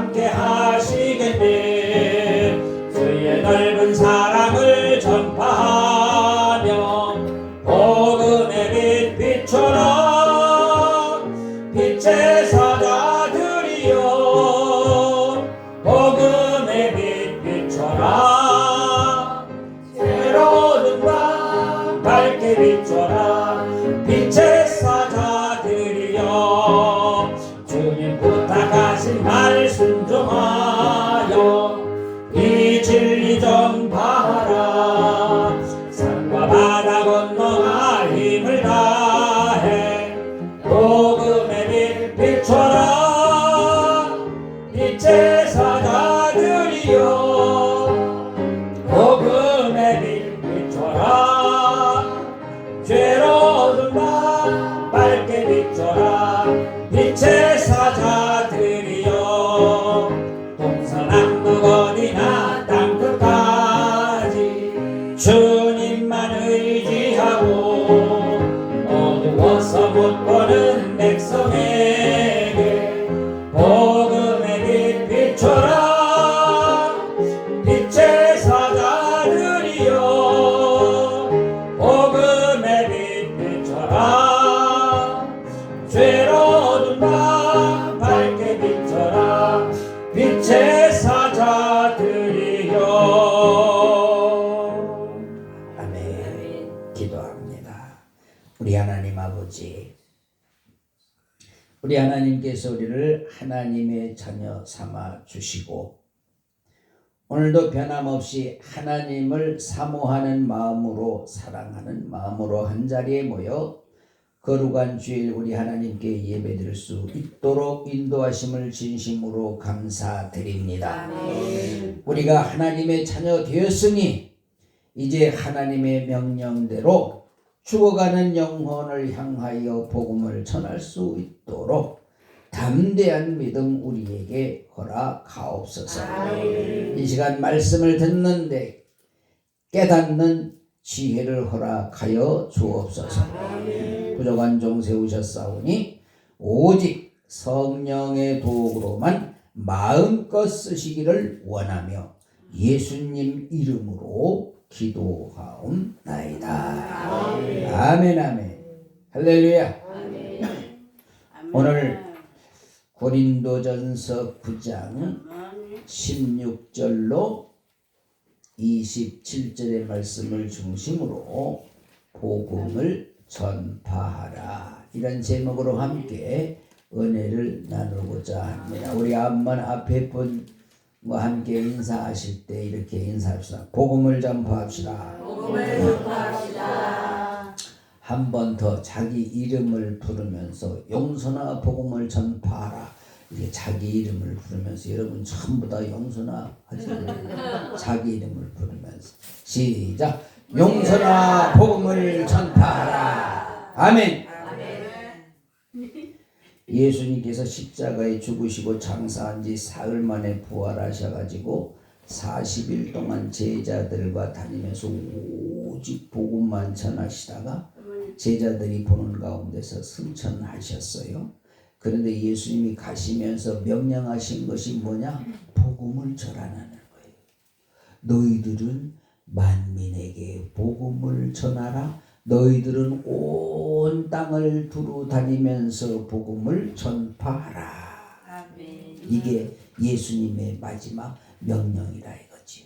함께 하시겠네. 주의 넓은 사랑을 전파하며 복음의 빛 비춰라. 빛의 사자들이여 복음의 빛 비춰라. 새로운 밤 밝게 비춰라. 빛의 사자들이여 주님 부탁하신 말 순종하여 이 진리 전파하라. 산과 바다 건너가 힘을 다해 복음의 빛 비춰라. 빛의 사자들이여 복음의 빛 비춰라. 죄로운 밤 밝게 비춰라. 빛의 사자들이여 동서남북 어디나 땅끝까지 주님만 의지하고 어두워서 못 보는 백성에게 복음의 빛 비춰라. 빛의 사자들이여 복음의 빛 비춰라. 죄로운 밤 밝게 비춰라. 빛의 사자들이여. 아멘. 기도합니다. 우리 하나님 아버지, 우리 하나님께서 우리를 하나님의 자녀 삼아 주시고 오늘도 변함없이 하나님을 사모하는 마음으로, 사랑하는 마음으로 한자리에 모여 거룩한 주일 우리 하나님께 예배드릴 수 있도록 인도하심을 진심으로 감사드립니다. 아멘. 우리가 하나님의 자녀 되었으니 이제 하나님의 명령대로 죽어가는 영혼을 향하여 복음을 전할 수 있도록 담대한 믿음 우리에게 허락하옵소서. 아멘. 이 시간 말씀을 듣는데 깨닫는 지혜를 허락하여 주옵소서. 아멘. 부족한 종 세우셨사오니 오직 성령의 도구로만 마음껏 쓰시기를 원하며 예수님 이름으로 기도하옵나이다. 아멘. 아멘. 아멘. 할렐루야. 아멘. 오늘 고린도전서 9장 16절로 27절의 말씀을 중심으로 복음을 전파하라, 이런 제목으로 함께 은혜를 나누고자 합니다. 우리 한번 앞에 분과 함께 인사하실 때 이렇게 인사합시다. 복음을 전파합시다. 복음을 전파합시다. 한 번 더 자기 이름을 부르면서 용서나 복음을 전파하라. 이게 자기 이름을 부르면서 여러분 전부 다 용서나 하세요. 자기 이름을 부르면서 시작. 용서나 복음을 전파하라. 아멘. 예수님께서 십자가에 죽으시고 장사한 지 사흘 만에 부활하셔가지고 40일 동안 제자들과 다니면서 오직 복음만 전하시다가 제자들이 보는 가운데서 승천하셨어요. 그런데 예수님이 가시면서 명령하신 것이 뭐냐? 복음을 전하라는 거예요. 너희들은 만민에게 복음을 전하라. 너희들은 온 땅을 두루 다니면서 복음을 전파하라. 아멘. 이게 예수님의 마지막 명령이라 이거지요.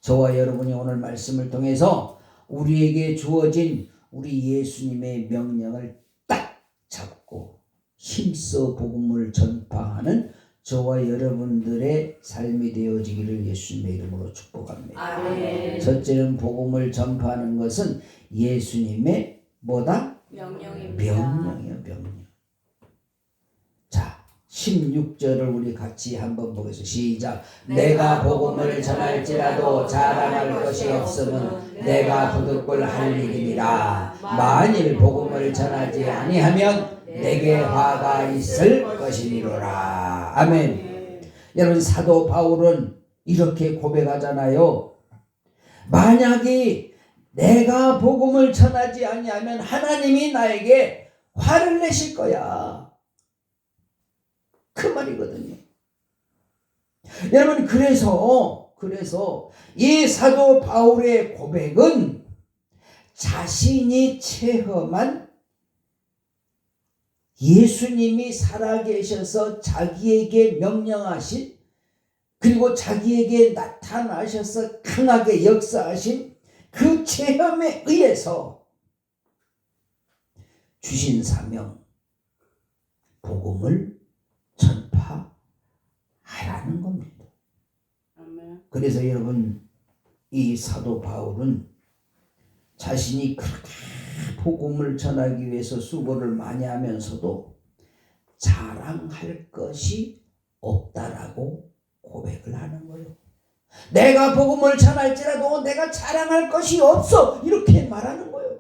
저와 여러분이 오늘 말씀을 통해서 우리에게 주어진 우리 예수님의 명령을 딱 잡고 힘써 복음을 전파하는 저와 여러분들의 삶이 되어지기를 예수님의 이름으로 축복합니다. 아멘. 첫째는 복음을 전파하는 것은 예수님의 뭐다? 명령입니다. 명령이요, 명령. 자, 16절을 우리 같이 한번 보겠습니다. 시작. 내가 복음을 전할지라도 자랑할 것이 없으면 내가 부득불 할 일이니라. 만일 복음을 전하지 아니하면 내게 화가 있을 것이니로라. 아멘. 여러분, 사도 바울은 이렇게 고백하잖아요. 만약에 내가 복음을 전하지 아니하면 하나님이 나에게 화를 내실 거야. 그 말이거든요. 여러분, 그래서 이 사도 바울의 고백은 자신이 체험한 예수님이 살아계셔서 자기에게 명령하신, 그리고 자기에게 나타나셔서 강하게 역사하신 그 체험에 의해서 주신 사명, 복음을 전파하라는 겁니다. 그래서 여러분, 이 사도 바울은 자신이 그렇게 복음을 전하기 위해서 수고를 많이 하면서도 자랑할 것이 없다라고 고백을 하는 거예요. 내가 복음을 전할지라도 내가 자랑할 것이 없어, 이렇게 말하는 거예요.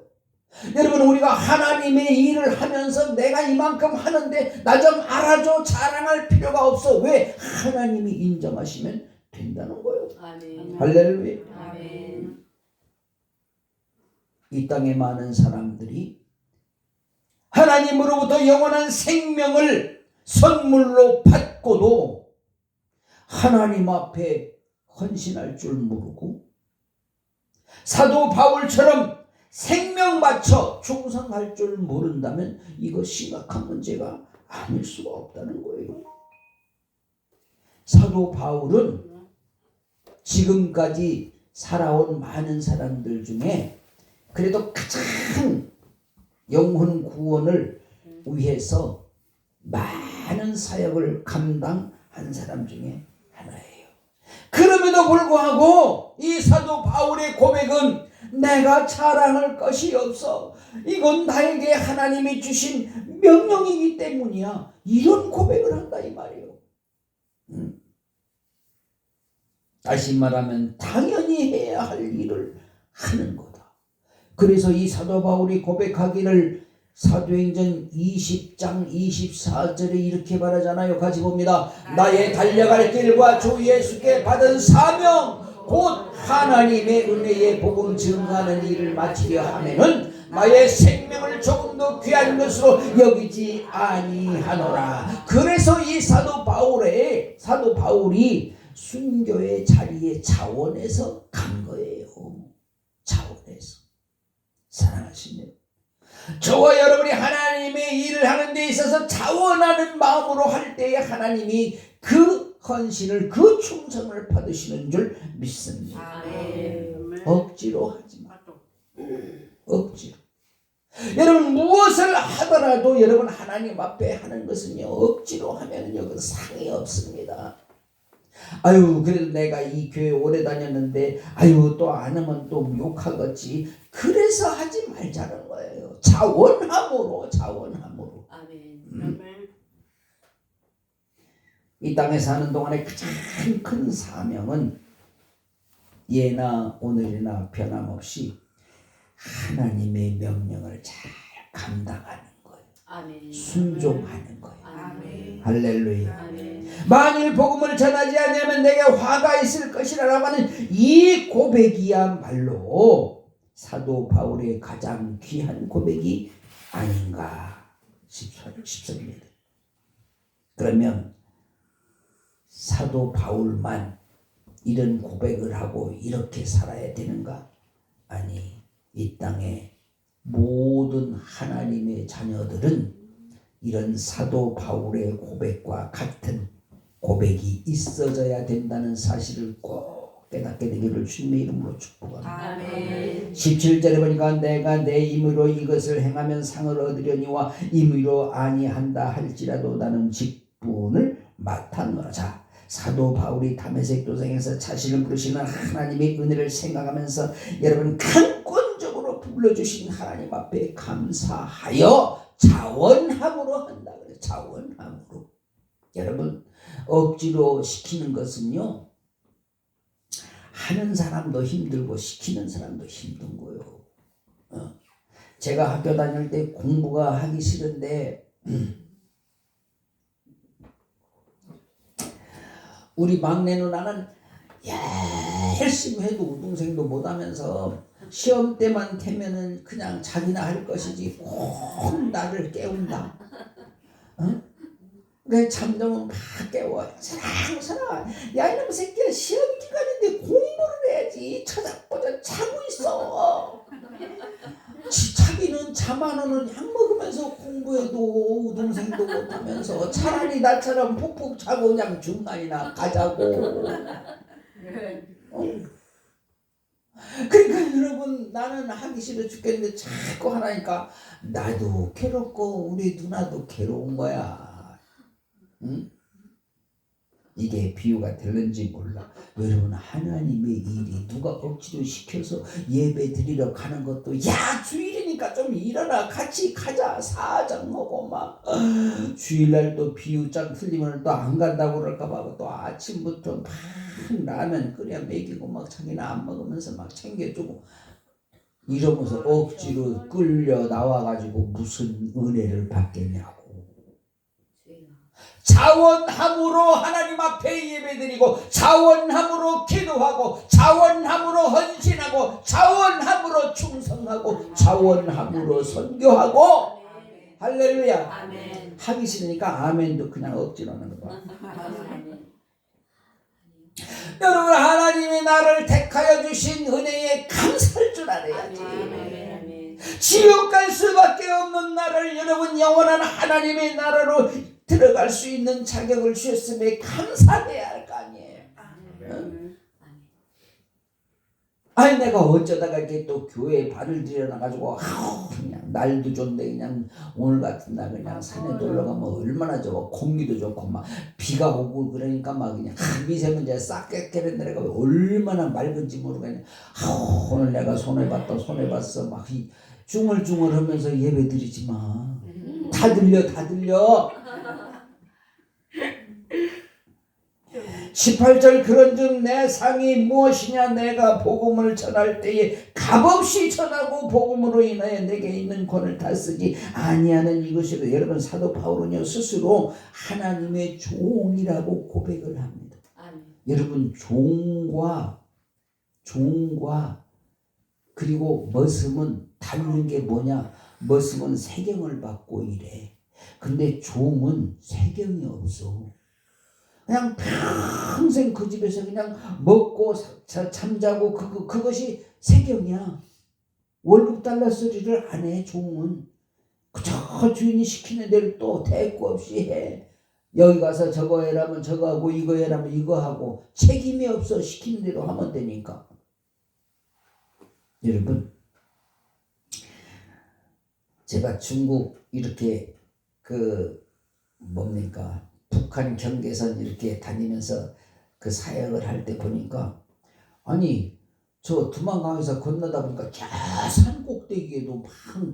여러분, 우리가 하나님의 일을 하면서 내가 이만큼 하는데 나 좀 알아줘, 자랑할 필요가 없어. 왜? 하나님이 인정하시면 된다는 거예요. 아멘. 할렐루야. 아멘. 이 땅에 많은 사람들이 하나님으로부터 영원한 생명을 선물로 받고도 하나님 앞에 헌신할 줄 모르고 사도 바울처럼 생명 바쳐 충성할 줄 모른다면 이거 심각한 문제가 아닐 수가 없다는 거예요. 사도 바울은 지금까지 살아온 많은 사람들 중에 그래도 가장 영혼 구원을 위해서 많은 사역을 감당한 사람 중에 하나예요. 그럼에도 불구하고 이 사도 바울의 고백은 내가 자랑할 것이 없어, 이건 나에게 하나님이 주신 명령이기 때문이야, 이런 고백을 한다 이 말이에요. 다시 말하면 당연히 해야 할 일을 하는 거다. 그래서 이 사도 바울이 고백하기를 사도행전 20장 24절에 이렇게 말하잖아요. 같이 봅니다. 나의 달려갈 길과 주 예수께 받은 사명 곧 하나님의 은혜의 복음 증거하는 일을 마치려 하면은 나의 생명을 조금 더 귀한 것으로 여기지 아니하노라. 그래서 이 사도 바울이 순교의 자리에 자원해서 간 거예요. 자원해서. 사랑하시네요. 저와 여러분이 하나님의 일을 하는 데 있어서 자원하는 마음으로 할 때에 하나님이 그 헌신을, 그 충성을 받으시는 줄 믿습니다. 아멘. 억지로 하지 마. 억지로. 여러분, 무엇을 하더라도 여러분 하나님 앞에 하는 것은요, 억지로 하면요 그 상이 없습니다. 아유, 그래도 내가 이 교회 오래 다녔는데 아유 또 안 하면 또 욕하겠지, 그래서 하지 말자는 거예요. 자원함으로. 아멘. 이 땅에 사는 동안에 가장 큰 사명은 예나 오늘이나 변함없이 하나님의 명령을 잘 감당하는 거예요. 아멘. 순종하는 거예요. 아멘. 할렐루야. 아멘. 만일 복음을 전하지 않으면 내게 화가 있을 것이라고 하는 이 고백이야말로 사도 바울의 가장 귀한 고백이 아닌가 싶습니다. 그러면 사도 바울만 이런 고백을 하고 이렇게 살아야 되는가? 아니, 이 땅에 모든 하나님의 자녀들은 이런 사도 바울의 고백과 같은 고백이 있어져야 된다는 사실을 꼭 깨닫게 되기를 주님의 이름으로 축복합니다. 아멘. 17절에 보니까 내가 내 임의로 이것을 행하면 상을 얻으려니와 임의로 아니한다 할지라도 나는 직분을 맡았노라. 자, 사도 바울이 다메섹 도상에서 자신을 부르시는 하나님의 은혜를 생각하면서 여러분 강권적으로 불러주신 하나님 앞에 감사하여 자원함으로 한다 그래요. 자원함으로. 여러분, 억지로 시키는 것은요, 하는 사람도 힘들고 시키는 사람도 힘든 거예요. 제가 학교 다닐 때 공부가 하기 싫은데 우리 막내 누나는 열심히 해도 우등생도 못하면서 시험 때만 되면은 그냥 자기나 할 것이지 꼭 나를 깨운다. 그래 잠자면 막 깨워. 사랑. 야 이놈 새끼야 시험 기간인데 공부를 해야지. 찾아보자 자고 있어. 자기는 잠 안 오는 약 먹으면서 공부해도 우동생도 못하면서 차라리 나처럼 푹푹 자고 그냥 중간이나 가자고. 그러니까 여러분 나는 하기 싫어 죽겠는데 자꾸 하라니까 나도 괴롭고 우리 누나도 괴로운 거야. 응? 이게 비유가 될는지 몰라. 여러분 하나님의 일이 누가 억지로 시켜서 예배 드리러 가는 것도 야 주일이니까 좀 일어나 같이 가자 사정하고 막 주일날 또 비유장 틀리면 또 안 간다고 그럴까봐 또 아침부터 막 라면 끓여 먹이고 막 자기는 안 먹으면서 막 챙겨주고 이러면서 억지로 끌려 나와가지고 무슨 은혜를 받겠냐고. 자원함으로 하나님 앞에 예배드리고 자원함으로 기도하고 자원함으로 헌신하고 자원함으로 충성하고 자원함으로 선교하고 할렐루야. 아멘. 하기 싫으니까 아멘도 그냥 억지로 하는 거야. 여러분 하나님이 나를 택하여 주신 은혜에 감사할 줄 알아야지. 아멘. 지옥 갈 수밖에 없는 나를 여러분 영원한 하나님의 나라로 들어갈 수 있는 자격을 주셨음에 감사해야 할 거 아니에요. 응? 아니 내가 어쩌다가 이렇게 또 교회에 발을 들여놔가지고 그냥 날도 좋은데 그냥 오늘 같은 날 그냥 산에 놀러 가면 얼마나 좋아. 공기도 좋고 막 비가 오고 그러니까 막 그냥 미세먼지가 싹 깨끗해 내려가 얼마나 맑은지 모르고 그냥 오늘 내가 손해봤어 막 중얼중얼 하면서 예배 드리지 마. 다 들려. 18절 그런즉 내 상이 무엇이냐 내가 복음을 전할 때에 값없이 전하고 복음으로 인하여 내게 있는 권을 다 쓰지 아니하는 이것이로. 여러분 사도 바울은요 스스로 하나님의 종이라고 고백을 합니다. 아멘. 여러분 종과 그리고 머슴은 다른 게 뭐냐. 머슴은 세경을 받고 이래. 근데 종은 세경이 없어. 그냥 평생 그 집에서 그냥 먹고 잠자고 그것이 세경이야. 월급 달러 소리를 안 해. 종은 그저 주인이 시키는 대로 또 대꾸 없이 해. 여기 가서 저거 해라면 저거 하고 이거 해라면 이거 하고 책임이 없어. 시키는 대로 하면 되니까. 여러분 제가 중국 이렇게 북한 경계선 이렇게 다니면서 그 사역을 할 때 보니까 아니 저 두만강에서 건너다 보니까 저 산 꼭대기에도 막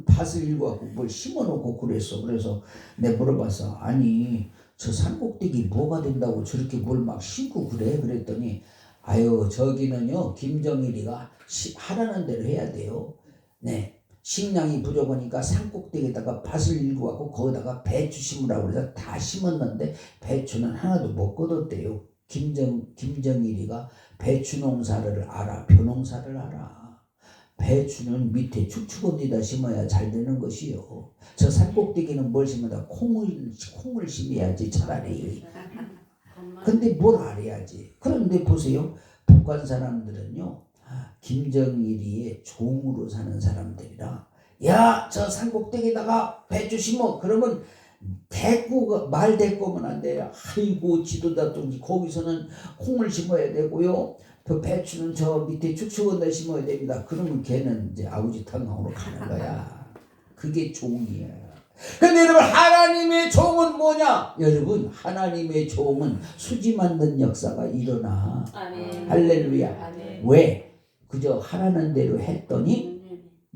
밭을 일궈갖고 뭘 심어놓고 그랬어. 그래서 내가 물어봤어. 아니 저 산 꼭대기 뭐가 된다고 저렇게 뭘 막 심고 그래? 그랬더니 아유 저기는요 김정일이가 하라는 대로 해야 돼요. 네. 식량이 부족하니까 산꼭대기에다가 밭을 일구고 거기다가 배추 심으라고 그래서 다 심었는데 배추는 하나도 못 거뒀대요. 김정일이가 배추 농사를 알아. 벼농사를 알아. 배추는 밑에 축축업에다 심어야 잘 되는 것이요. 저 산꼭대기는 뭘 심어다 콩을 심어야지 차라리. 근데 뭘 알아야지. 그런데 보세요. 북한 사람들은요. 김정일이의 종으로 사는 사람들이라 야 저 산꼭대기에다가 배추 심어. 그러면 말 대꾸면 안 돼요. 아이고 지도자든지 거기서는 콩을 심어야 되고요. 그 배추는 저 밑에 축축원에 심어야 됩니다. 그러면 걔는 이제 아우지탕으로 가는 거야. 그게 종이야. 근데 여러분 하나님의 종은 뭐냐? 여러분 하나님의 종은 수지 만든 역사가 일어나. 아멘. 할렐루야. 아멘. 왜? 그저 하라는 대로 했더니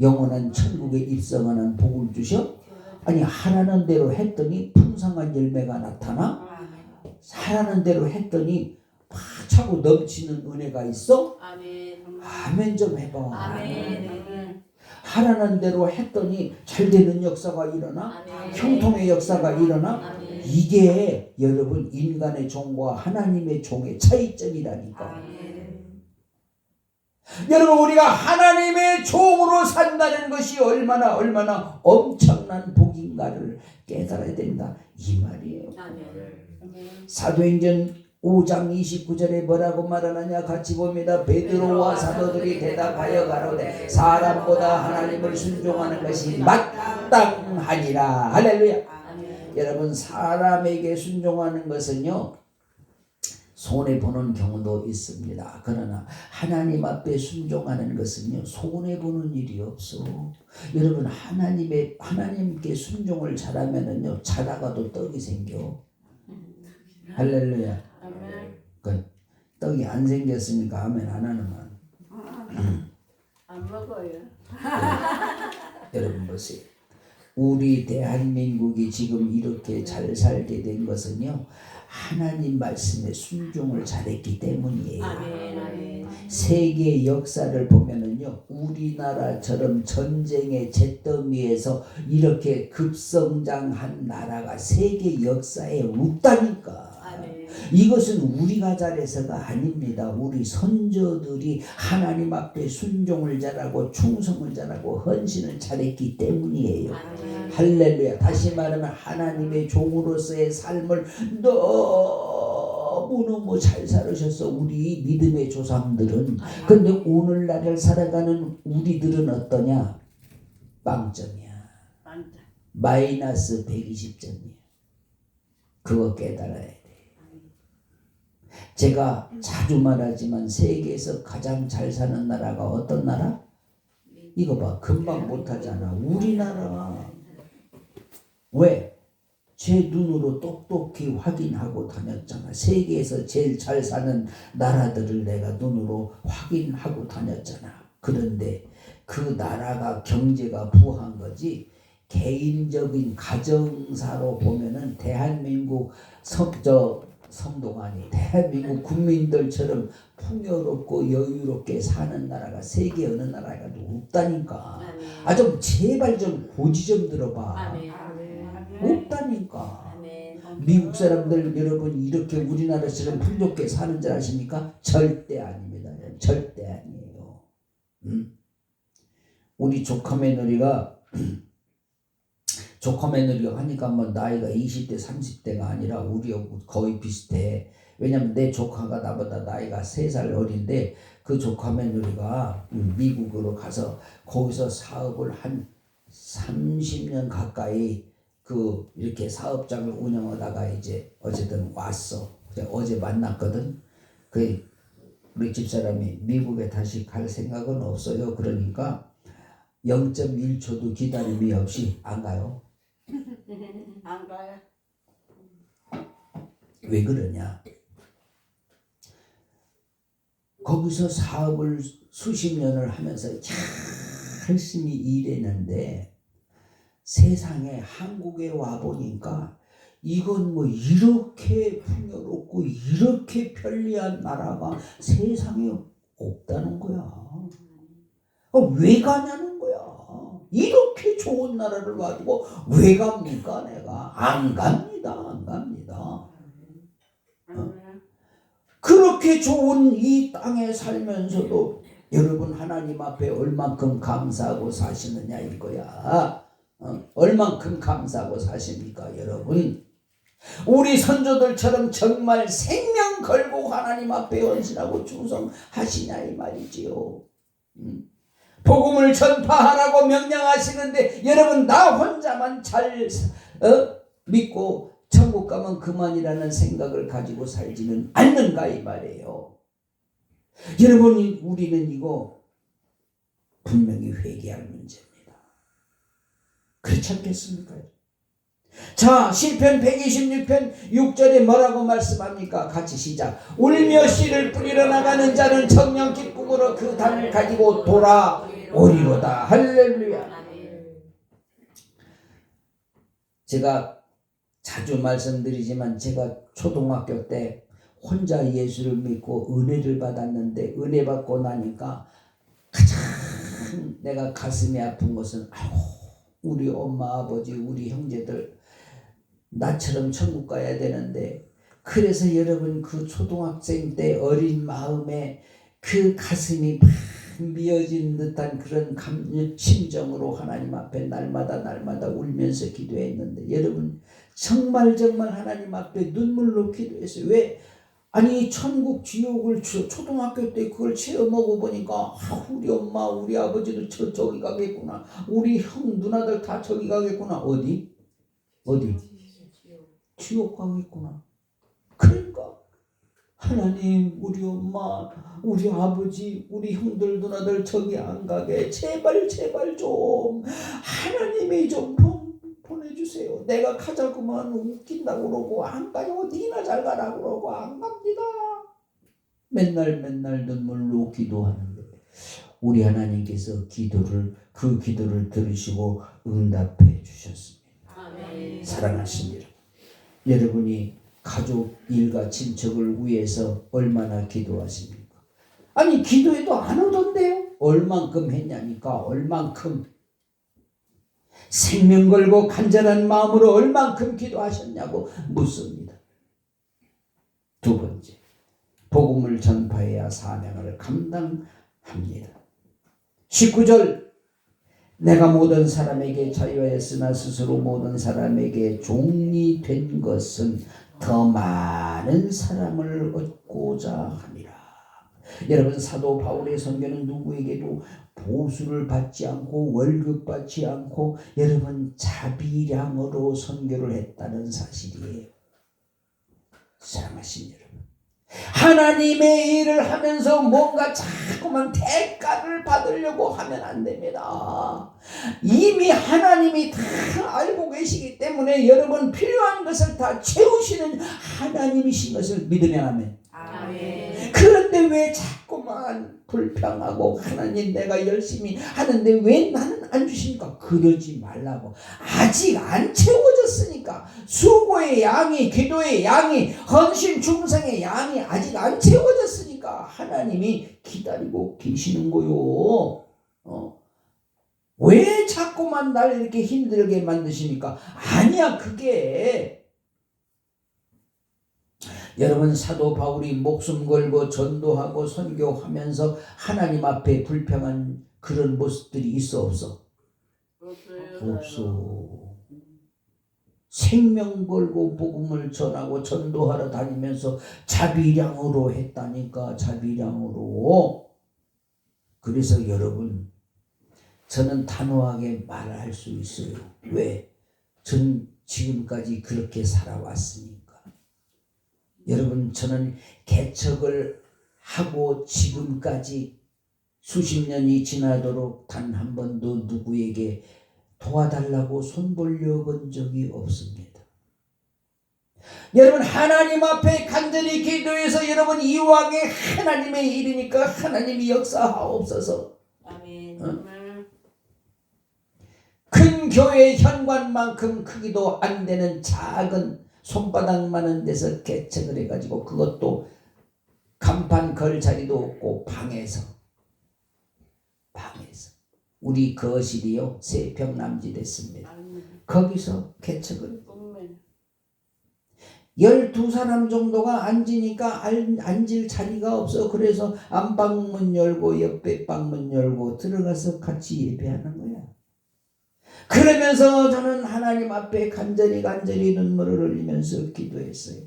영원한 천국에 입성하는 복을 주셔? 아니 하라는 대로 했더니 풍성한 열매가 나타나? 하라는 대로 했더니 팍 차고 넘치는 은혜가 있어? 아멘 좀 해봐. 아멘. 하라는 대로 했더니 잘 되는 역사가 일어나? 아멘. 형통의 역사가 일어나? 아멘. 이게 여러분 인간의 종과 하나님의 종의 차이점이라니까. 아멘. 여러분 우리가 하나님의 종으로 산다는 것이 얼마나 엄청난 복인가를 깨달아야 된다 이 말이에요. 아멘. 사도행전 5장 29절에 뭐라고 말하느냐 같이 봅니다. 베드로와 사도들이 대답하여 가로되 사람보다 하나님을 순종하는 것이 마땅하니라. 할렐루야. 아멘. 여러분 사람에게 순종하는 것은요 손해보는 경우도 있습니다. 그러나 하나님 앞에 순종하는 것은요 손해보는 일이 없어. 여러분 하나님께 순종을 잘하면은요 자다가도 떡이 생겨. 할렐루야. 아멘. 떡이 안 생겼으니까 아멘 안 하는만. 안 먹어요. 여러분 보세요. 우리 대한민국이 지금 이렇게 잘 살게 된 것은요 하나님 말씀에 순종을 잘했기 때문이에요. 아멘. 아멘. 세계 역사를 보면은요 우리나라처럼 전쟁의 잿더미에서 이렇게 급성장한 나라가 세계 역사에 없다니까. 아멘. 이것은 우리가 잘해서가 아닙니다. 우리 선조들이 하나님 앞에 순종을 잘하고 충성을 잘하고 헌신을 잘했기 때문이에요. 아멘. 할렐루야. 다시 말하면 하나님의 종으로서의 삶을 너무너무 잘 살으셨어 우리 믿음의 조상들은. 근데 오늘날을 살아가는 우리들은 어떠냐? 빵점이야. 마이너스 120점이야. 그거 깨달아야 돼. 제가 자주 말하지만 세계에서 가장 잘 사는 나라가 어떤 나라? 이거 봐 금방 못하잖아. 우리나라. 왜? 제 눈으로 똑똑히 확인하고 다녔잖아. 세계에서 제일 잘 사는 나라들을 내가 눈으로 확인하고 다녔잖아. 그런데 그 나라가 경제가 부한 거지 개인적인 가정사로 보면은 대한민국 성도가 아니 대한민국 국민들처럼 풍요롭고 여유롭게 사는 나라가 세계 어느 나라가도 없다니까. 아 좀 제발 좀 고지 좀 들어봐. 아멘. 없다니까. 아멘. 미국 사람들 여러분 이렇게 우리나라처럼 풍요롭게 사는 줄 아십니까? 절대 아닙니다. 절대 아니에요. 우리 조카 며느리가 하니까 뭐 나이가 20대 30대가 아니라 우리하고 거의 비슷해. 왜냐면 내 조카가 나보다 나이가 3살 어린데 그 조카 며느리가 미국으로 가서 거기서 사업을 한 30년 가까이 이렇게 사업장을 운영하다가 이제 어쨌든 왔어. 어제 만났거든. 우리 집사람이 미국에 다시 갈 생각은 없어요. 그러니까 0.1초도 기다림이 없이 안 가요. 안 가요. 왜 그러냐? 거기서 사업을 수십 년을 하면서 열심히 일했는데 세상에 한국에 와 보니까 이건 뭐 이렇게 풍요롭고 이렇게 편리한 나라가 세상에 없다는 거야. 왜 가냐는 거야. 이렇게 좋은 나라를 놔두고 왜 갑니까? 내가 안 갑니다. 안 갑니다. 그렇게 좋은 이 땅에 살면서도 여러분 하나님 앞에 얼만큼 감사하고 사시느냐 이거야. 얼만큼 감사하고 사십니까 여러분? 우리 선조들처럼 정말 생명 걸고 하나님 앞에 헌신하고 충성하시냐 이 말이지요. 복음을 전파하라고 명령하시는데 여러분 나 혼자만 잘 믿고 천국 가면 그만이라는 생각을 가지고 살지는 않는가 이 말이에요. 여러분 우리는 이거 분명히 회개할 문제입니다. 그렇지 않겠습니까? 자 시편 126편 6절에 뭐라고 말씀합니까? 같이 시작. 울며 씨를 뿌리러 나가는 자는 청년 기쁨으로 그 단을 가지고 돌아오리로다. 할렐루야. 제가 자주 말씀드리지만 제가 초등학교 때 혼자 예수를 믿고 은혜를 받았는데 은혜 받고 나니까 가장 내가 가슴이 아픈 것은 우리 엄마 아버지 우리 형제들 나처럼 천국 가야 되는데 그래서 여러분 그 초등학생 때 어린 마음에 그 가슴이 미어진 듯한 그런 심정으로 하나님 앞에 날마다 울면서 기도했는데 여러분 정말 하나님 앞에 눈물로 기도했어요. 왜? 아니 천국 지옥을 초등학교 때 그걸 체험하고 보니까 우리 엄마 우리 아버지도 저기 가겠구나, 우리 형 누나들 다 저기 가겠구나. 어디? 지옥 가겠구나. 그러니까 하나님 우리 엄마 우리 아버지 우리 형들 누나들 저기 안 가게 제발 좀 하나님이 좀 보내주세요. 내가 가자고만 웃긴다고 그러고 안 가요. 니나 잘 가라고 그러고 안 갑니다. 맨날 눈물로 기도하는데 우리 하나님께서 그 기도를 들으시고 응답해 주셨습니다. 아멘. 사랑하신 여러분이 가족, 일가, 친척을 위해서 얼마나 기도하십니까? 아니 기도해도 안 오던데요? 얼만큼 했냐니까. 얼만큼 생명 걸고 간절한 마음으로 얼만큼 기도하셨냐고 묻습니다. 두 번째, 복음을 전파해야 사명을 감당합니다. 19절, 내가 모든 사람에게 자유하였으나 스스로 모든 사람에게 종이 된 것은 더 많은 사람을 얻고자 함이라. 여러분 사도 바울의 선교는 누구에게도 보수를 받지 않고 월급 받지 않고 여러분 자비량으로 선교를 했다는 사실이에요. 사랑하신 여러분, 하나님의 일을 하면서 뭔가 자꾸만 대가를 받으려고 하면 안 됩니다. 이미 하나님이 다 알고 계시기 때문에 여러분 필요한 것을 다 채우시는 하나님이신 것을 믿으면 아멘. 아멘. 그런데 왜 자꾸만 불평하고 하나님 내가 열심히 하는데 왜 나는 안 주십니까? 그러지 말라고. 아직 안 채워졌으니까. 수고의 양이, 기도의 양이, 헌신 충성의 양이 아직 안 채워졌으니까 하나님이 기다리고 계시는 거요. 왜 자꾸만 날 이렇게 힘들게 만드십니까? 아니야, 그게 여러분 사도 바울이 목숨 걸고 전도하고 선교하면서 하나님 앞에 불평한 그런 모습들이 있어 없어? 없어. 생명 걸고 복음을 전하고 전도하러 다니면서 자비량으로 했다니까. 자비량으로. 그래서 여러분 저는 단호하게 말할 수 있어요. 왜? 전 지금까지 그렇게 살아왔으니까. 여러분 저는 개척을 하고 지금까지 수십 년이 지나도록 단 한 번도 누구에게 도와달라고 손 벌려본 적이 없습니다. 여러분 하나님 앞에 간절히 기도해서 여러분 이왕에 하나님의 일이니까 하나님이 역사하옵소서. 아멘. 큰 교회 현관만큼 크기도 안 되는 작은 손바닥만한 데서 개척을 해가지고 그것도 간판 걸 자리도 없고 방에서 우리 거실이요 3평 남짓했습니다. 거기서 개척을 12사람 정도가 앉으니까 앉을 자리가 없어. 그래서 안방문 열고 옆에 방문 열고 들어가서 같이 예배하는 거야. 그러면서 저는 하나님 앞에 간절히 눈물을 흘리면서 기도했어요.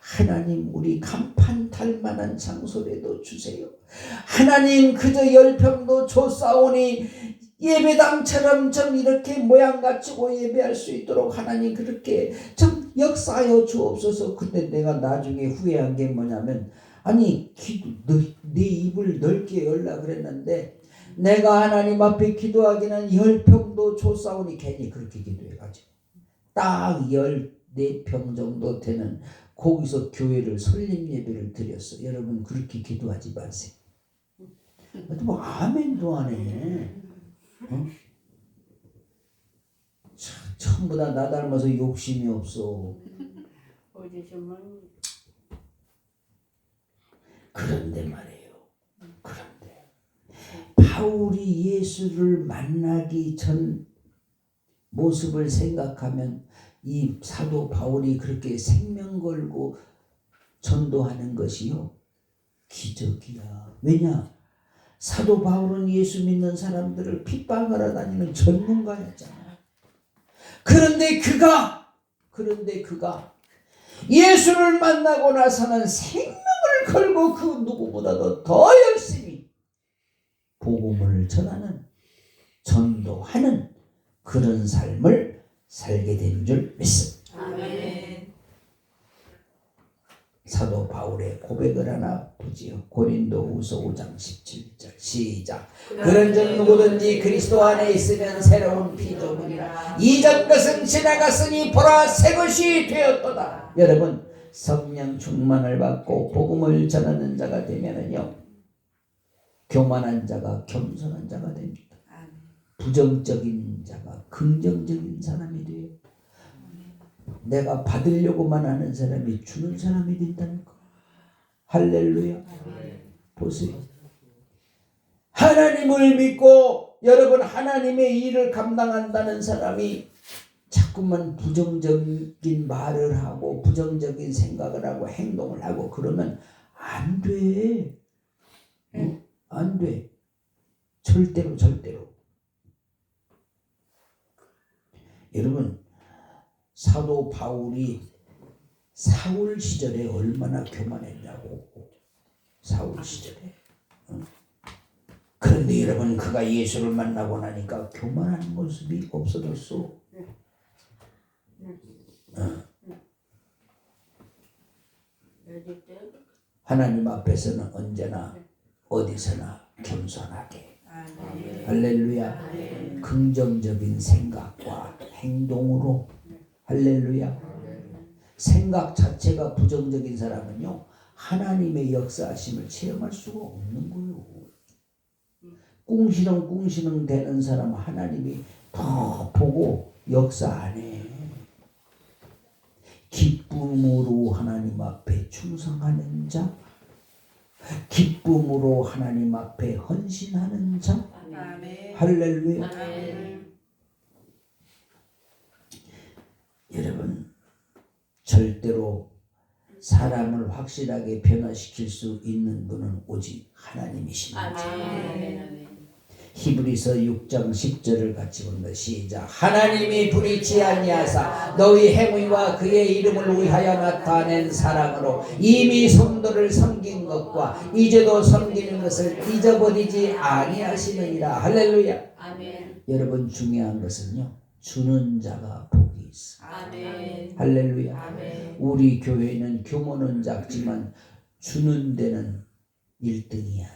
하나님 우리 간판 탈 만한 장소라도 주세요. 하나님 그저 10평도 줬사오니 예배당처럼 좀 이렇게 모양 갖추고 예배할 수 있도록 하나님 그렇게 좀 역사하여 주옵소서. 근데 내가 나중에 후회한 게 뭐냐면 아니 내 입을 넓게 열라 그랬는데 내가 하나님 앞에 기도하기는 10평도 줬사오니 괜히 그렇게 기도해가지고 딱 14평 정도 되는 거기서 교회를 설립 예배를 드렸어. 여러분 그렇게 기도하지 마세요. 뭐 아멘도 안 해. 전부 다 나 닮아서 욕심이 없어. 그런데 말이에요. 그런데 바울이 예수를 만나기 전 모습을 생각하면 이 사도 바울이 그렇게 생명 걸고 전도하는 것이요 기적이야. 왜냐? 사도 바울은 예수 믿는 사람들을 핍박하러 다니는 전문가였잖아요. 그런데 그가 예수를 만나고 나서는 생명을 걸고 그 누구보다도 더 열심히 복음을 전하는, 전도하는 그런 삶을 살게 된 줄 믿습니다. 아멘. 사도 바울의 고백을 하나 보지요. 고린도후서 5장 17절 시작. 그런즉 누구든지 그리스도 안에 있으면 새로운 피조물이라. 이전 것은 지나갔으니 보라 새 것이 되었도다. 여러분, 성령 충만을 받고 복음을 전하는 자가 되면은요, 교만한 자가 겸손한 자가 됩니다. 부정적인 자가 긍정적인 사람이 돼요. 내가 받으려고만 하는 사람이 주는 사람이 된다니까. 할렐루야. 보세요. 하나님을 믿고 여러분 하나님의 일을 감당한다는 사람이 자꾸만 부정적인 말을 하고 부정적인 생각을 하고 행동을 하고 그러면 안 돼. 안 돼. 절대로. 여러분, 사도 바울이 사울 시절에 얼마나 교만했냐고. 사울 시절에. 그런데 여러분, 그가 예수를 만나고 나니까 교만한 모습이 없어졌어. 하나님 앞에서는 언제나 어디서나 겸손하게. 할렐루야. 긍정적인 생각과 행동으로. 할렐루야. 생각 자체가 부정적인 사람은요, 하나님의 역사하심을 체험할 수가 없는 거예요. 꿍시렁 되는 사람 하나님이 더 보고 역사 안 해. 기쁨으로 하나님 앞에 충성하는 자, 기쁨으로 하나님 앞에 헌신하는 자. 아멘. 할렐루야. 아멘. 여러분, 절대로 사람을 확실하게 변화시킬 수 있는 분은 오직 하나님이십니다. 아멘. 히브리서 6장 10절을 같이 본다. 시작. 하나님이 불의치 아니하사 너희 행위와 그의 이름을 위하여 나타낸 사랑으로 이미 성도를 섬긴 것과 이제도 섬기는 것을 잊어버리지 아니하시느니라. 할렐루야. 아멘. 여러분, 중요한 것은요, 주는 자가 복이 있어. 아멘. 할렐루야. 아멘. 우리 교회는 규모는 작지만 주는 데는 1등이야.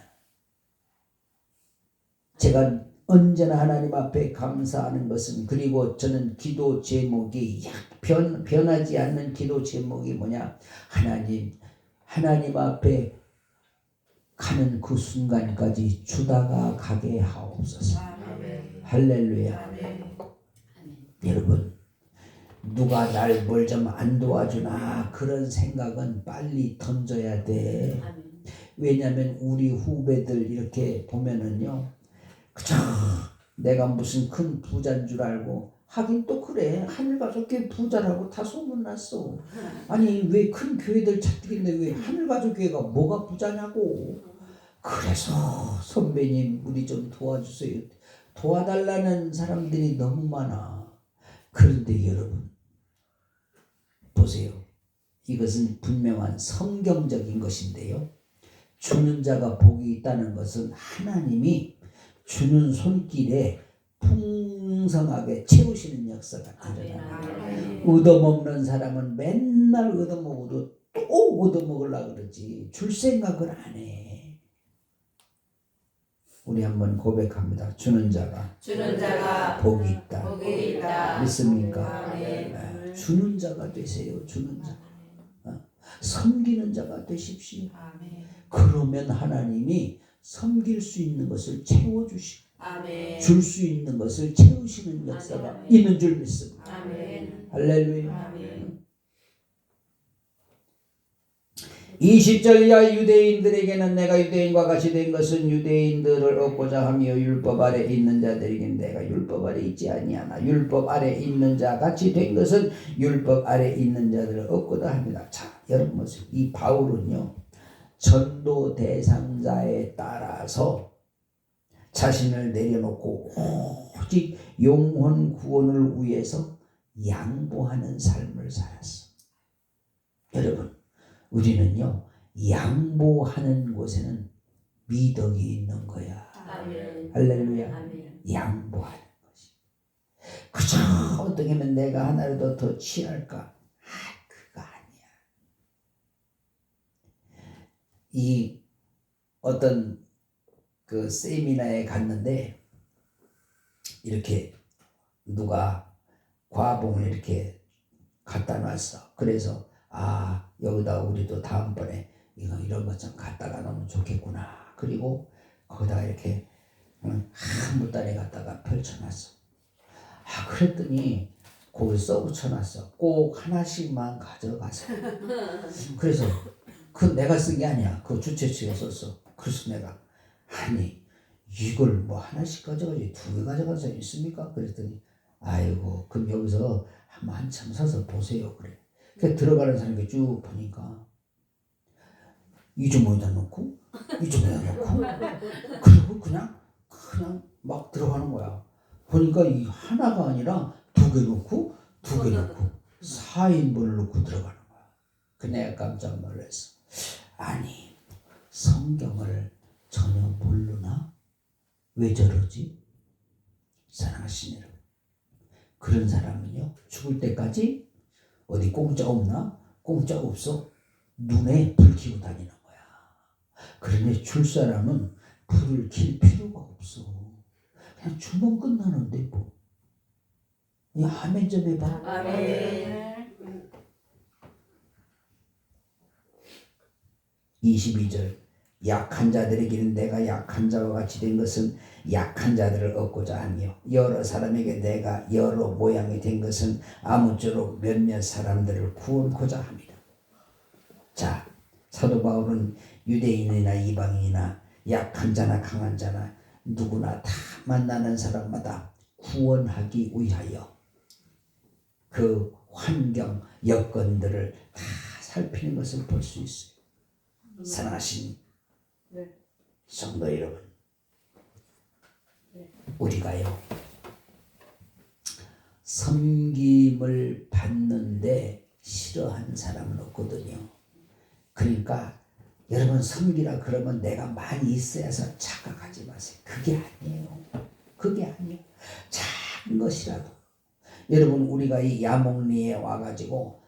제가 언제나 하나님 앞에 감사하는 것은, 그리고 저는 기도 제목이 변하지 않는 기도 제목이 뭐냐? 하나님 앞에 가는 그 순간까지 주다가 가게 하옵소서. 할렐루야. 여러분, 누가 날 뭘 좀 안 도와주나 그런 생각은 빨리 던져야 돼. 왜냐하면 우리 후배들 이렇게 보면은요, 그저 내가 무슨 큰 부자인 줄 알고, 하긴 또 그래. 하늘가족교회 부자라고 다 소문났어. 아니, 왜 큰 교회들 찾기인데 왜 하늘가족교회가 뭐가 부자냐고. 그래서 선배님 우리 좀 도와주세요. 도와달라는 사람들이 너무 많아. 그런데 여러분 보세요. 이것은 분명한 성경적인 것인데요, 주는 자가 복이 있다는 것은 하나님이 주는 손길에 풍성하게 채우시는 역사가 일어나요. 얻어먹는 사람은 맨날 얻어먹어도 또 얻어먹으려고 그러지 줄 생각을 안 해. 우리 한번 고백합니다. 주는 자가 복이 있다. 믿습니까? 네. 주는 자가 되세요. 주는 자. 섬기는 자가 되십시오. 그러면 하나님이 섬길 수 있는 것을 채워주시고 줄 수 있는 것을 채우시는 역사가 있는 줄 믿습니다. 할렐루야. 20절 이하 유대인들에게는 내가 유대인과 같이 된 것은 유대인들을 얻고자 하며 율법 아래 있는 자들에게는 내가 율법 아래 있지 아니하나 율법 아래 있는 자 같이 된 것은 율법 아래 있는 자들을 얻고자 합니다. 자, 여러분 보세요. 이 바울은요, 전도 대상자에 따라서 자신을 내려놓고 오직 영혼 구원을 위해서 양보하는 삶을 살았어. 여러분, 우리는요, 양보하는 곳에는 미덕이 있는 거야. 아멘. 할렐루야. 아멘. 양보하는 것이. 그저 어떻게 하면 내가 하나라도 더 취할까? 그거 아니야. 이 어떤 그 세미나에 갔는데 이렇게 누가 과봉을 이렇게 갖다 놨어. 그래서 여기다 우리도 다음번에 이런 것 좀 갖다가 놓으면 좋겠구나. 그리고 거기다가 이렇게 한 물단에 갖다가 펼쳐놨어. 그랬더니 거기 써붙여놨어. 꼭 하나씩만 가져가세요. 그래서 그 내가 쓴 게 아니야. 그 주최 측에 썼어. 그래서 내가 아니 이걸 뭐 하나씩 가져가지 2개 가져가서 있습니까? 그랬더니 아이고 그럼 여기서 한참 서서 보세요. 그래. 그 들어가는 사람이 쭉 보니까 이 주머니에다 넣고 이 주머니에다 넣고 그리고 그냥 막 들어가는 거야. 보니까 이 하나가 아니라 2개 넣고 2개 넣고 4인분을 넣고 들어가는 거야. 그 내가 깜짝 놀랐어. 아니 성경을 전혀 모르나? 왜 저러지? 사랑하시는 여러분, 그런 사람은요 죽을 때까지 어디 공짜 없나? 공짜 없어. 눈에 불 켜고 다니는 거야. 그런데 줄 사람은 불을 킬 필요가 없어. 그냥 주면 끝나는데 뭐. 아멘 좀 해봐. 아멘. 22절 약한 자들에게는 내가 약한 자와 같이 된 것은 약한 자들을 얻고자 하며 여러 사람에게 내가 여러 모양이 된 것은 아무쪼록 몇몇 사람들을 구원코자 합니다. 자, 사도 바울은 유대인이나 이방인이나 약한 자나 강한 자나 누구나 다 만나는 사람마다 구원하기 위하여 그 환경 여건들을 다 살피는 것을 볼 수 있어요. 사랑하신 성도 여러분, 우리가요 섬김을 받는데 싫어하는 사람은 없거든요. 그러니까 여러분 섬기라 그러면 내가 많이 있어야 해서 착각하지 마세요. 그게 아니에요. 그게 아니에요. 작은 것이라도 여러분 우리가 이 야목리에 와가지고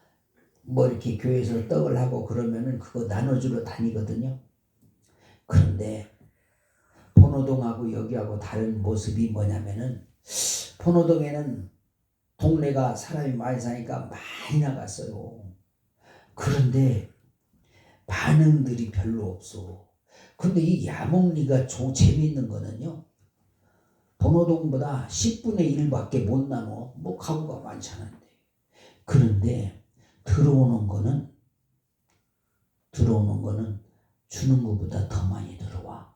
뭐 이렇게 교회에서 떡을 하고 그러면은 그거 나눠주러 다니거든요. 그런데 본호동하고 여기하고 다른 모습이 뭐냐면은 본호동에는 동네가 사람이 많이 사니까 많이 나갔어요. 그런데 반응들이 별로 없어. 근데 이 야목리가 재미있는 거는요, 본호동보다 10분의 1밖에 못 나눠. 뭐 가구가 많잖아요. 그런데 들어오는 거는 주는 것보다 더 많이 들어와.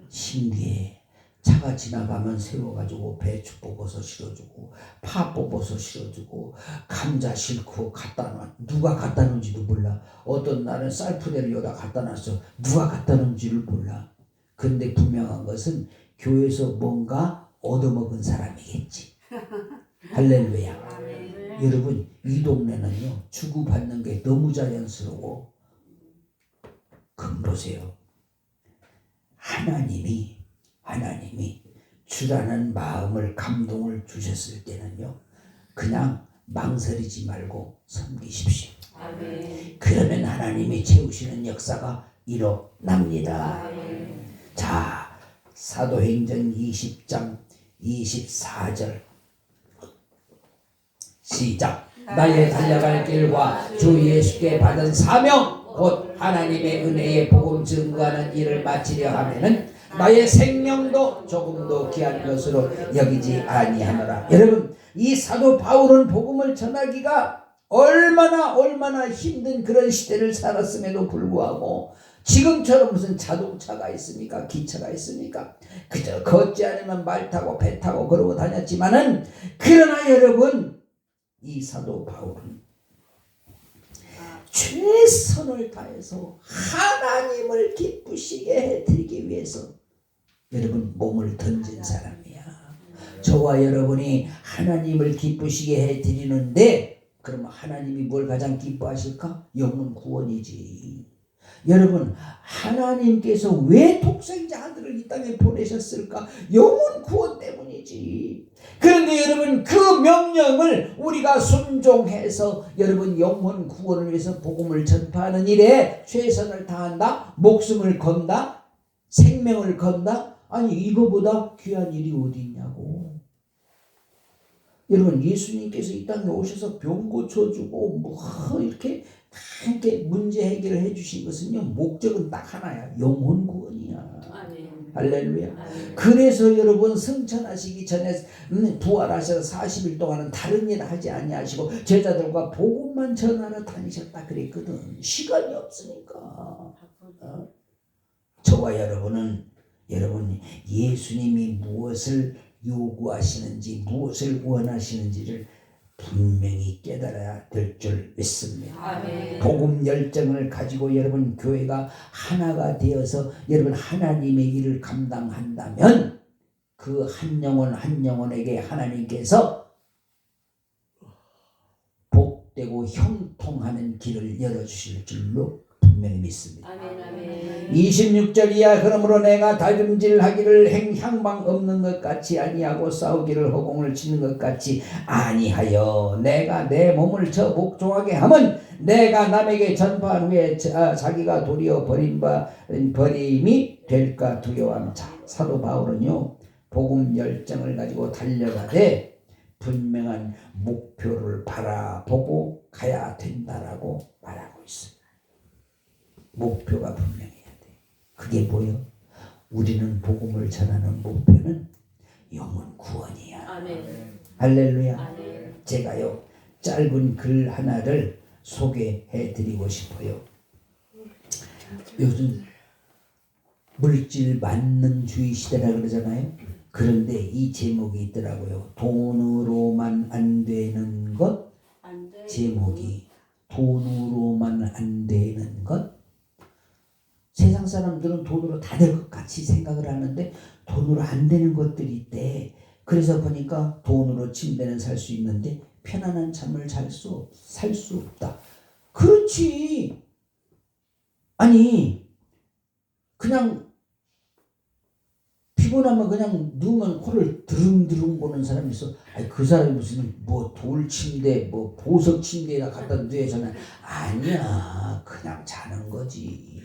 신기해. 차가 지나가면 세워가지고 배추 뽑아서 실어주고 파 뽑아서 실어주고 감자 싣고 갖다 놔. 누가 갖다 놓은지도 몰라. 어떤 날은 쌀푸대를 여기다 갖다 놨어. 누가 갖다 놓은지를 몰라. 근데 분명한 것은 교회에서 뭔가 얻어먹은 사람이겠지. 할렐루야. 여러분 이 동네는요 주고받는 게 너무 자연스러워. 그럼 보세요. 하나님이 주라는 마음을 감동을 주셨을 때는요 그냥 망설이지 말고 섬기십시오. 아멘. 그러면 하나님이 채우시는 역사가 일어납니다. 아멘. 자, 사도행전 20장 24절 시작. 나의 달려갈 길과 주 예수께 받은 사명 곧 하나님의 은혜의 복음 증거하는 일을 마치려 하면은 나의 생명도 조금도 귀한 것으로 여기지 아니하노라. 여러분 이 사도 바울은 복음을 전하기가 얼마나 힘든 그런 시대를 살았음에도 불구하고 지금처럼 무슨 자동차가 있습니까? 기차가 있습니까? 그저 걷지 않으면 말 타고 배 타고 그러고 다녔지만은 그러나 여러분 이 사도 바울은 최선을 다해서 하나님을 기쁘시게 해드리기 위해서 여러분 몸을 던진 사람이야. 저와 여러분이 하나님을 기쁘시게 해드리는데 그러면 하나님이 뭘 가장 기뻐하실까? 영혼 구원이지. 여러분 하나님께서 왜 독생자 아들을 이 땅에 보내셨을까? 영혼 구원 때문이지. 그런데 여러분 그 명령을 우리가 순종해서 여러분 영혼 구원을 위해서 복음을 전파하는 일에 최선을 다한다? 목숨을 건다? 생명을 건다? 아니 이거보다 귀한 일이 어디 있냐고. 여러분 예수님께서 이 땅에 오셔서 병 고쳐주고 뭐 이렇게 다 이렇게 문제 해결을 해주신 것은요 목적은 딱 하나야. 영혼 구원이야. 아멘. 할렐루야. 아멘. 그래서 여러분 승천하시기 전에 부활하셔서 40일 동안은 다른 일 하지 아니하시고 제자들과 복음만 전하러 다니셨다 그랬거든. 시간이 없으니까. 저와 여러분은 여러분 예수님이 무엇을 요구하시는지 무엇을 원하시는지를 분명히 깨달아야 될 줄 믿습니다. 아멘. 복음 열정을 가지고 여러분 교회가 하나가 되어서 여러분 하나님의 일을 감당한다면 그 한 영혼 한 영혼에게 하나님께서 복되고 형통하는 길을 열어주실 줄로 분명히 믿습니다. 아멘. 아멘. 26절 이하 그러므로 내가 다름질하기를 향방 없는 것 같이 아니하고 싸우기를 허공을 치는 것 같이 아니하여 내가 내 몸을 저 복종하게 하면 내가 남에게 전파한 후에 자기가 도리어 버림이 될까 두려워함자. 사도 바울은요 복음 열정을 가지고 달려가되 분명한 목표를 바라보고 가야 된다라고 말하고 있습니다. 목표가 분명해야 돼. 그게 뭐요? 우리는 복음을 전하는 목표는 영혼 구원이야. 아멘. 할렐루야. 아멘. 제가요 짧은 글 하나를 소개해 드리고 싶어요. 요즘 물질 만능주의 시대라 그러잖아요. 그런데 이 제목이 있더라고요. 돈으로만 안 되는 것. 안 돼. 제목이 돈으로만 안 되는 것. 세상 사람들은 돈으로 다 될 것 같이 생각을 하는데 돈으로 안 되는 것들이 있대. 그래서 보니까 돈으로 침대는 살 수 있는데 편안한 잠을 살 수 없다. 그렇지. 아니 그냥 피곤하면 그냥 누우면 코를 드릉드릉 보는 사람이 있어. 아니 그 사람이 무슨 뭐 돌침대 뭐 보석 침대에다 갖다 누워서는 아니야. 그냥 자는 거지.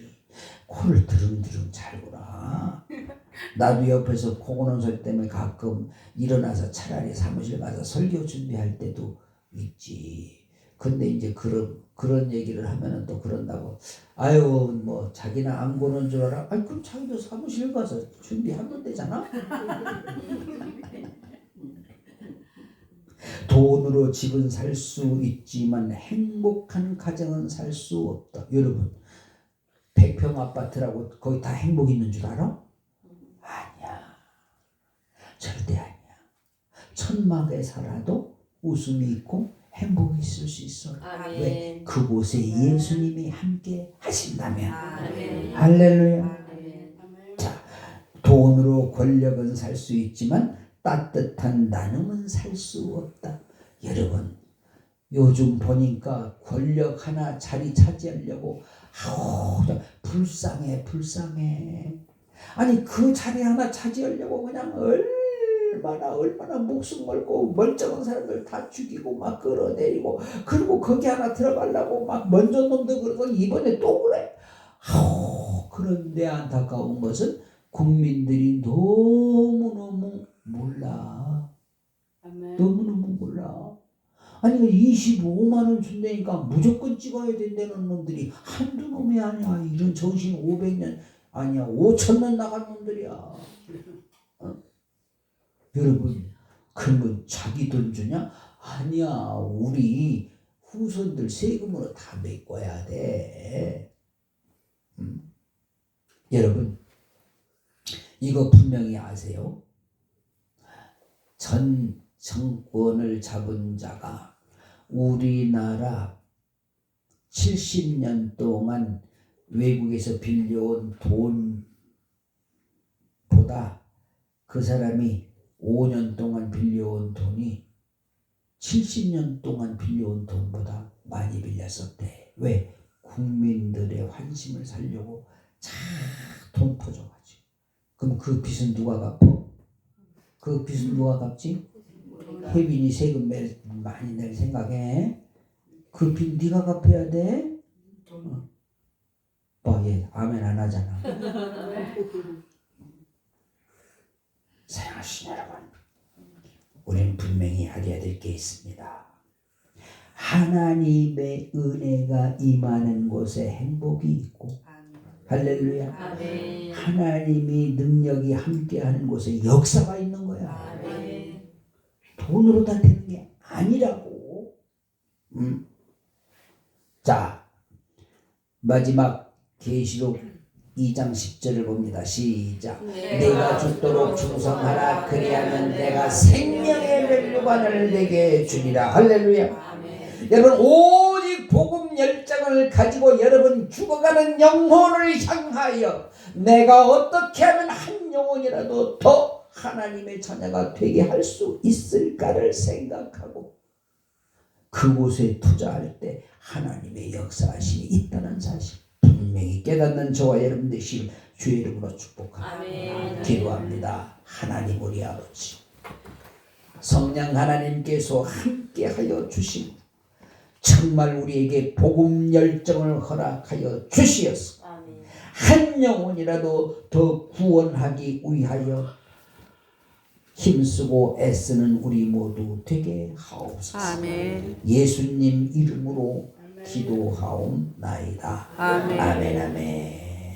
코를 드릉드릉 잘구나. 나도 옆에서 코 고는 소리 때문에 가끔 일어나서 차라리 사무실 가서 설교 준비할 때도 있지. 근데 이제 그런 얘기를 하면은 또 그런다고. 아유 뭐 자기는 안 고는 줄 알아. 아니 그럼 자기도 사무실 가서 준비하면 되잖아. 돈으로 집은 살 수 있지만 행복한 가정은 살 수 없다. 여러분 100평 아파트라고 거기 다 행복 있는 줄 알아? 아니야. 절대 아니야. 천막에 살아도 웃음이 있고 행복이 있을 수 있어. 아멘. 왜? 그곳에 예수님이 함께 하신다면. 아멘. 할렐루야. 아멘. 자, 돈으로 권력은 살 수 있지만 따뜻한 나눔은 살 수 없다. 여러분 요즘 보니까 권력 하나 자리 차지하려고 불쌍해. 아니 그 자리 하나 차지하려고 그냥 얼마나 목숨 걸고 멀쩡한 사람들 다 죽이고 막 끌어내리고 그리고 거기 하나 들어가려고 막 먼저 놈도 그러고 이번에 또 그래. 그런데 안타까운 것은 국민들이 너무너무 몰라. 아멘. 너무너무 몰라. 아니 25만 원 준다니까 무조건 찍어야 된다는 놈들이 한두 놈이 아니야. 이런 정신 500년 아니야 5,000년 나간 놈들이야. 여러분 그러면 자기 돈 주냐? 아니야. 우리 후손들 세금으로 다 메꿔야 돼. 여러분 이거 분명히 아세요? 전 정권을 잡은 자가 우리나라 70년 동안 외국에서 빌려온 돈 돈보다 그 사람이 5년 동안 빌려온 돈이 70년 동안 빌려온 돈보다 많이 빌렸었대. 왜? 국민들의 환심을 살려고 돈 터져가지고. 그럼 그 빚은 누가 갚어? 그 빚은 누가 갚지? 혜빈이 세금 많이 낼 생각에 그 빚 네가 갚아야 돼? 얘 아멘 안 하잖아. 사랑하신 여러분, 우리는 분명히 알아야 될 게 있습니다. 하나님의 은혜가 임하는 곳에 행복이 있고, 할렐루야. 아멘. 하나님이 능력이 함께하는 곳에 역사가 있는 거야. 아멘. 돈으로 다 되는 게 아니라고. 자, 마지막 계시록 2장 10절을 봅니다. 시작. 내가 죽도록 충성하라. 그리하면 내가 생명의 면류관을 내게 주리라. 할렐루야. 아멘. 여러분, 오직 복음 열정을 가지고 여러분 죽어가는 영혼을 향하여 내가 어떻게 하면 한 영혼이라도 더 하나님의 자녀가 되게 할 수 있을까를 생각하고 그곳에 투자할 때 하나님의 역사하심이 있다는 사실 분명히 깨닫는 저와 여러분 되시길 주의 이름으로 축복합니다. 아멘. 기도합니다. 하나님 우리 아버지, 성령 하나님께서 함께하여 주시고 정말 우리에게 복음 열정을 허락하여 주시었소. 아멘. 한 영혼이라도 더 구원하기 위하여 힘쓰고 애쓰는 우리 모두 되게 하옵소서. 아멘. 예수님 이름으로 기도하옵나이다. 아멘. 아멘.